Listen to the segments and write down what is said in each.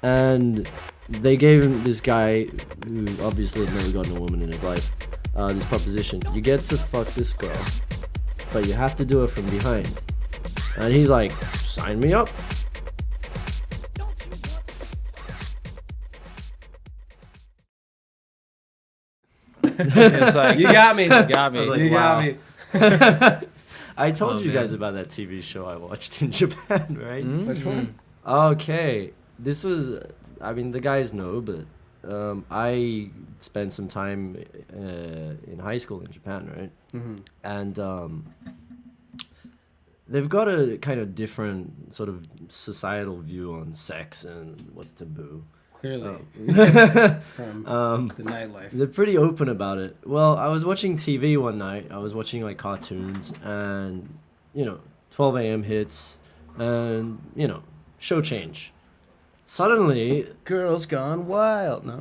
And they gave him this guy who obviously had never gotten a woman in his life this proposition: you get to fuck this girl, but you have to do it from behind. And he's like, sign me up. It's like, You got me. You got me. Like, You wow. got me. I told Oh, you guys man. about that TV show I watched in Japan, right? Which one? Okay, this was, I mean, the guys know, but I spent some time in high school in Japan, right? Mm-hmm. And they've got a kind of different sort of societal view on sex and what's taboo. Clearly. Oh. From the nightlife. They're pretty open about it. Well, I was watching TV one night. I was watching like cartoons, and 12 a.m. hits, and show change. Suddenly, Girls Gone Wild. No.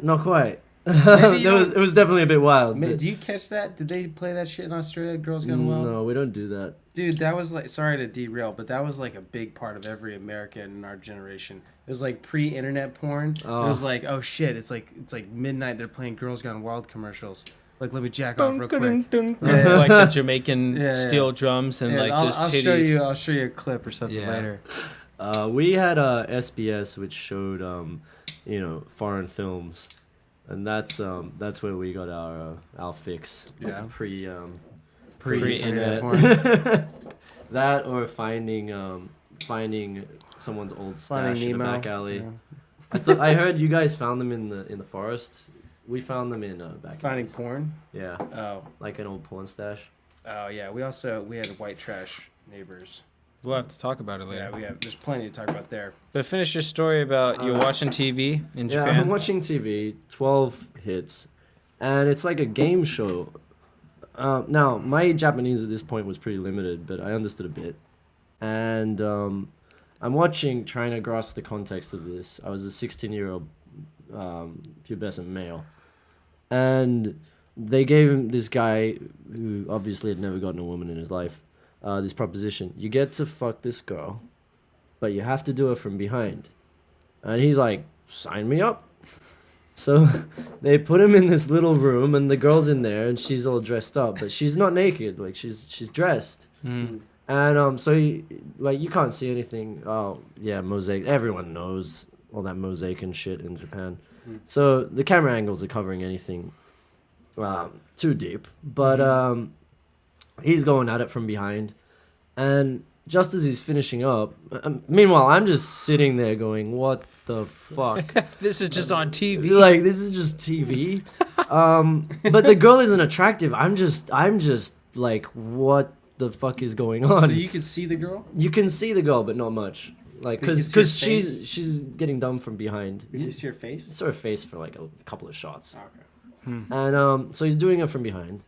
not quite. Maybe It was definitely a bit wild. but- Do you catch that? Did they play that shit in Australia? Girls Gone Wild. No, we don't do that. Dude, that was like, sorry to derail, but that was like a big part of every American in our generation. It was like pre-internet porn. Oh. It was like, oh shit, it's like midnight. They're playing Girls Gone Wild commercials. Like, let me jack off real quick. like the Jamaican Yeah, yeah. steel drums and Yeah, like I'll, just I'll titties. I'll show you a clip or something Yeah. later. We had SBS, which showed foreign films, and that's where we got our fix. Yeah. Pre-internet. porn. That or finding someone's old stash Finding in a Nemo. back alley. Yeah. I heard you guys found them in the forest. We found them in back Finding alleys. porn. Yeah, Oh, like an old porn stash. oh yeah. We had white trash neighbors. We'll have to talk about it Yeah, later. there's plenty to talk about there. But finish your story about you're watching TV in Yeah, Japan. I'm watching TV. 12 hits, and it's like a game show. Now, my Japanese at this point was pretty limited, but I understood a bit. And I'm watching, trying to grasp the context of this. I was a 16-year-old pubescent male. And they gave him this guy who obviously had never gotten a woman in his life this proposition: you get to fuck this girl, but you have to do it from behind. And he's like, sign me up. So they put him in this little room, and the girl's in there, and she's all dressed up, but she's not naked. Like, she's dressed. Mm. And so you can't see anything. Oh yeah, mosaic. Everyone knows all that mosaic and shit in Japan. So the camera angles are covering anything too deep. But he's going at it from behind, and just as he's finishing up, meanwhile I'm just sitting there going, "What the fuck?" This is just on TV. Like, this is just TV. But the girl isn't attractive. I'm just like, what the fuck is going on? So you could see the girl? You can see the girl, but not much. Like, You can see her because face? she's getting done from behind. You see her face? You saw her face for like a couple of shots, Okay. and so he's doing it from behind,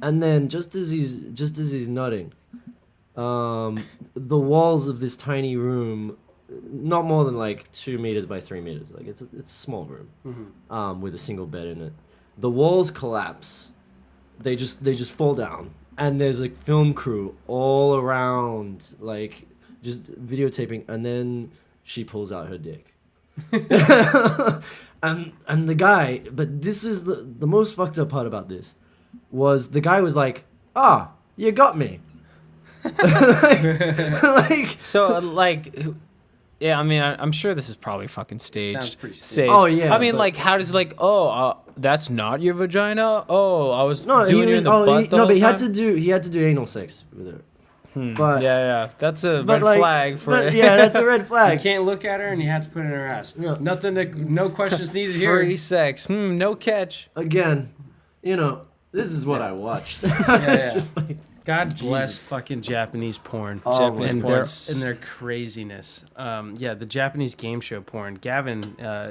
and then just as he's nutting, the walls of this tiny room, not more than like 2 meters by 3 meters, like it's a small room, with a single bed in it. The walls collapse. They just fall down, and there's a film crew all around, like just videotaping, and then she pulls out her dick. and the guy, but this is the most fucked up part about this, was the guy was like, you got me. like, So yeah, I mean, I'm sure this is probably fucking staged. Sounds pretty staged. Staged. Oh, yeah, I mean, but- like, how does that's not your vagina? Oh, I was no, doing he it was, in the butt the whole but he had time? to do anal sex with her. But Yeah, that's a but red like, flag for but, yeah, that's a red You flag. can't look at her and you have to put it in her ass. Yeah. No questions needed here. free sex. No catch. Again, this is what I watched. Yeah. It's just like, God bless fucking Japanese porn. Oh, Japanese and porn. their craziness. The Japanese game show porn. Gavin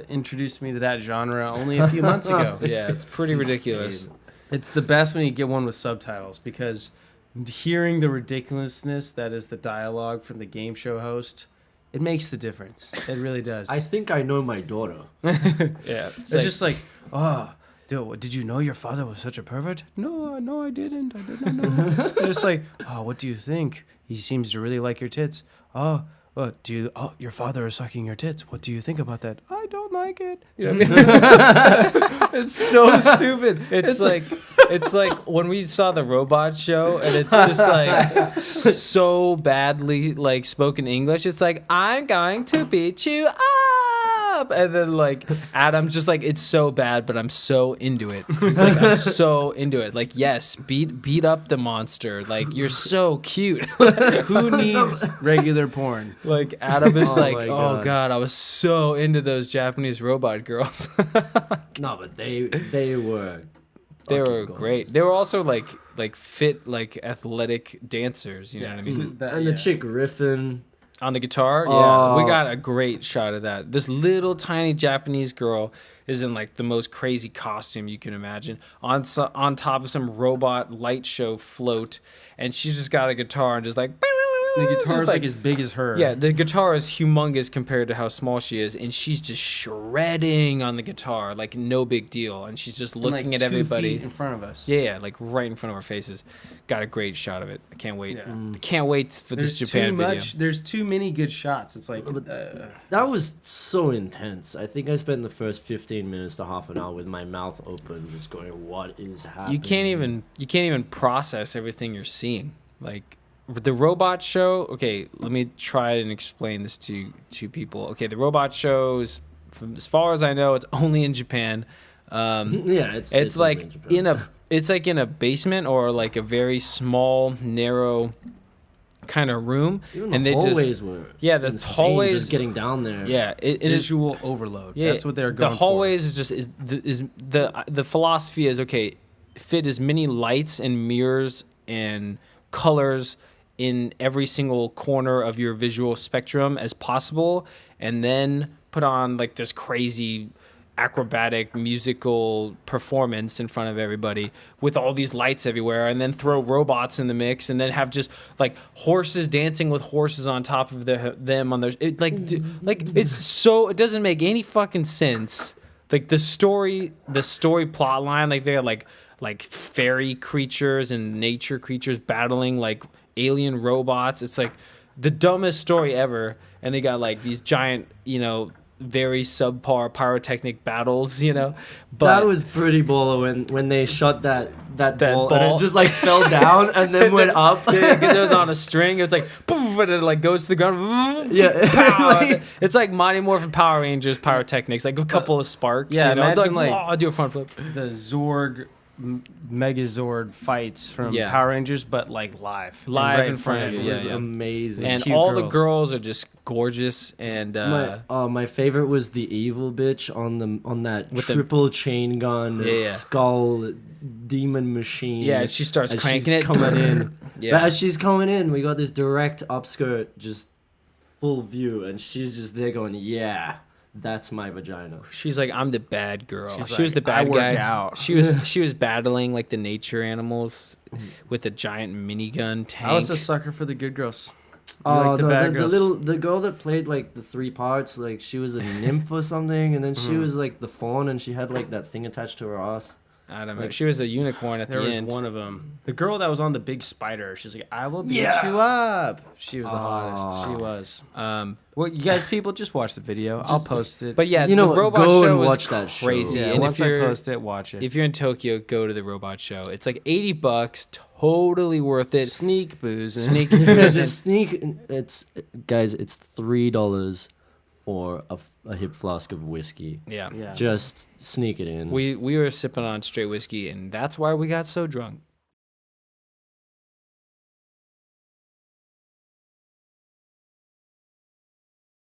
introduced me to that genre only a few months ago. Yeah, it's pretty ridiculous. It's the best when you get one with subtitles, because hearing the ridiculousness that is the dialogue from the game show host, it makes the difference. It really does. I think I know my daughter. Yeah, It's just like, did you know your father was such a pervert? No, I didn't. I did not know. It's just like, what do you think? He seems to really like your tits. Oh, your father is sucking your tits. What do you think about that? I don't like it. You know what I mean? It's so stupid. It's like when we saw the robot show, and it's just like so badly like spoken English. It's like, I'm going to beat you up, and then like Adam's just like, it's so bad, but I'm so into it. It's like, I'm so into it. Like, yes, beat up the monster. Like, you're so cute. Who needs regular porn? Like, Adam is Oh like, my oh God. God, I was so into those Japanese robot girls. No, but they were. They fucking were goals. great. They were also like fit, like athletic dancers. You know what I mean? And the chick riffing. On the guitar, yeah, Oh. we got a great shot of that. This little tiny Japanese girl is in like the most crazy costume you can imagine, on top of some robot light show float, and she's just got a guitar and just like. The guitar's just like as big as her. Yeah, the guitar is humongous compared to how small she is, and she's just shredding on the guitar like no big deal, and she's just And, looking like, at 2 everybody. feet in front of us. Yeah, like right in front of our faces. Got a great shot of it. I can't wait. Yeah. I can't wait for There's this Japan too video. much. There's too many good shots. It's like That was so intense. I think I spent the first 15 minutes to half an hour with my mouth open, just going, "What is happening?" You can't even process everything you're seeing. Like the robot show. Okay, let me try and explain this to people. Okay, the robot shows, from as far as I know, it's only in Japan. Yeah, It's like only Japan. in a basement or like a very small, narrow kind of room, Even the and they hallways were. Yeah, the insane hallways- just getting down there. yeah, it is. visual overload. Yeah, That's what they're going The hallways is just the philosophy is, okay, fit as many lights and mirrors and colors in every single corner of your visual spectrum as possible, and then put on like this crazy acrobatic musical performance in front of everybody with all these lights everywhere, and then throw robots in the mix, and then have just like horses dancing with horses on top of them on their it's so, it doesn't make any fucking sense. Like the story plot line, like they got like fairy creatures and nature creatures battling like alien robots. It's like the dumbest story ever, and they got like these giant, very subpar pyrotechnic battles, But That was pretty baller when they shot that ball, and ball. it just like fell down and then went up. yeah, because it was on a string. It's like poof, and it like goes to the ground. Yeah. Pow. It's like Mighty Morphin Power Rangers pyrotechnics, like a couple of sparks. Yeah, like, imagine, like, I'll do a front flip. The Zorg Megazord fights from Yeah. Power Rangers, but like live. Live right in front of It you. was Yeah. amazing. And Cute all the girls. girls are just gorgeous, and my favorite was the evil bitch on that With the- triple chain gun Yeah, yeah. skull demon machine. yeah, and she starts As cranking she's it. coming in. Yeah. But as she's coming in, we got this direct upskirt, just full view, and she's just there going, "Yeah, that's my vagina." She's like, I'm the bad girl. She's She was the like, "I bad work guy. out." She was battling like the nature animals with a giant minigun tank. I was a sucker for the good girls. You Oh like the no, bad the girls. the girl that played like the 3 parts, like she was a nymph or something, and then she was like the fawn, and she had like that thing attached to her ass. I don't know. She was a unicorn at There the was end. one of them. The girl that was on the big spider. She's like, "I will beat Yeah. you up." She was the hottest. Aw. She was. Well, you guys, people, just watch the video. I'll post it. But yeah, You know the what? robot Go show and was watch that show. crazy. yeah, And once if I you're post it, watch it. if you're in Tokyo, go to the robot show. It's like $80, totally worth it. Sneak booze. Sneak Just sneak. It's guys. It's $3 for a hip flask of whiskey. Yeah. Yeah. Just sneak it in. We were sipping on straight whiskey, and that's why we got so drunk.